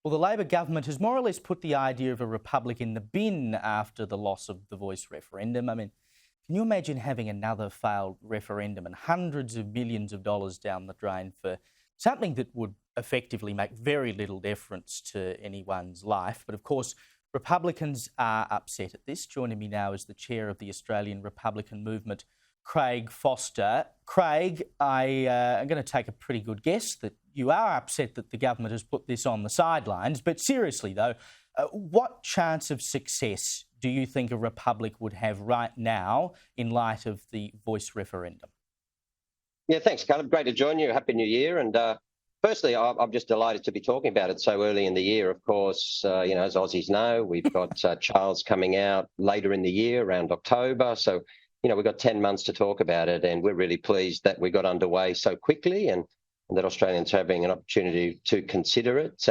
Well, the Labor government has more or less put the idea of a republic in the bin after the loss of the voice referendum. I mean, can you imagine having another failed referendum and hundreds of millions of dollars down the drain for something that would effectively make very little difference to anyone's life? But of course, Republicans are upset at this. Joining me now is the chair of the Australian Republican Movement, Craig Foster. Craig, I'm going to take a pretty good guess that you are upset that the government has put this on the sidelines. But seriously, though, what chance of success do you think a republic would have right now in light of the voice referendum? Yeah, thanks, Caleb. Great to join you. Happy New Year. And firstly, I'm just delighted to be talking about it so early in the year. Of course, as Aussies know, we've got Charles coming out later in the year, around October. So, we've got 10 months to talk about it, and we're really pleased that we got underway so quickly and that Australians are having an opportunity to consider it.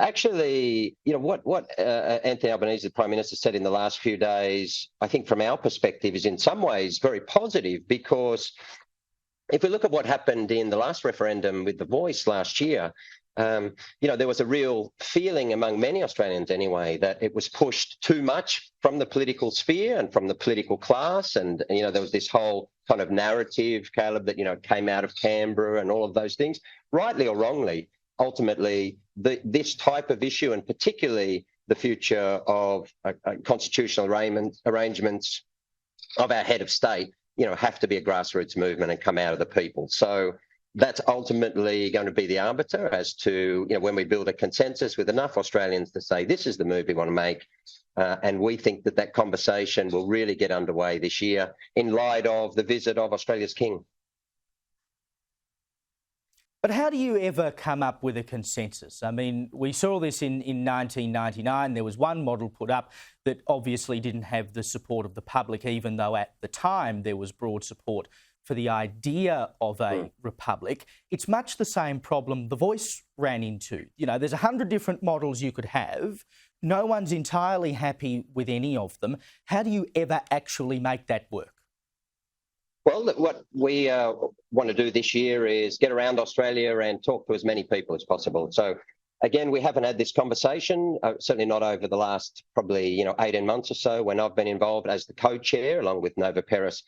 Actually, what Anthony Albanese, the Prime Minister, said in the last few days, I think from our perspective, is in some ways very positive, because if we look at what happened in the last referendum with the voice last year, there was a real feeling among many Australians anyway that it was pushed too much from the political sphere and from the political class. And, there was this whole kind of narrative, Caleb, that, came out of Canberra and all of those things, rightly or wrongly. Ultimately, this type of issue, and particularly the future of constitutional arrangements of our head of state, have to be a grassroots movement and come out of the people. So that's ultimately going to be the arbiter as to, when we build a consensus with enough Australians to say, this is the move we want to make. And we think that conversation will really get underway this year in light of the visit of Australia's King. But how do you ever come up with a consensus? I mean, we saw this in 1999. There was one model put up that obviously didn't have the support of the public, even though at the time there was broad support for the idea of a republic. It's much the same problem the voice ran into. There's 100 different models you could have. No one's entirely happy with any of them. How do you ever actually make that work? Well, what we want to do this year is get around Australia and talk to as many people as possible. So, again, we haven't had this conversation, certainly not over the last probably 18 months or so, when I've been involved as the co-chair along with Nova Peris.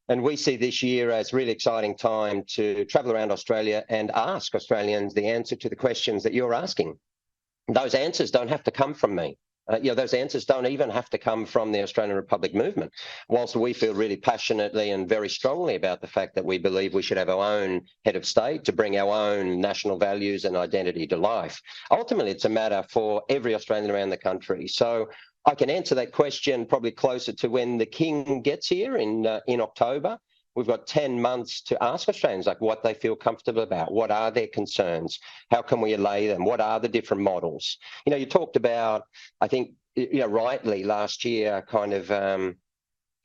And we see this year as a really exciting time to travel around Australia and ask Australians the answer to the questions that you're asking. Those answers don't have to come from me. Those answers don't even have to come from the Australian Republic movement. Whilst we feel really passionately and very strongly about the fact that we believe we should have our own head of state to bring our own national values and identity to life, ultimately it's a matter for every Australian around the country. So I can answer that question probably closer to when the King gets here in October. We've got 10 months to ask Australians what they feel comfortable about. What are their concerns? How can we allay them? What are the different models? You talked about, I think, rightly last year, kind of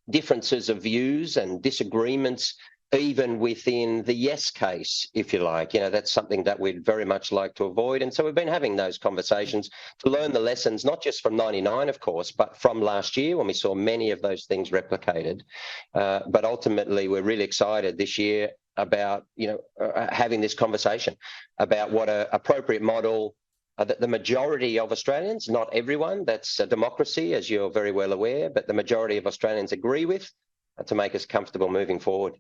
differences of views and disagreements, even within the yes case, if you like. That's something that we'd very much like to avoid. And so we've been having those conversations to learn the lessons, not just from 99, of course, but from last year when we saw many of those things replicated. But ultimately, we're really excited this year about, having this conversation about what an appropriate model that the majority of Australians, not everyone, that's a democracy, as you're very well aware, but the majority of Australians agree with to make us comfortable moving forward.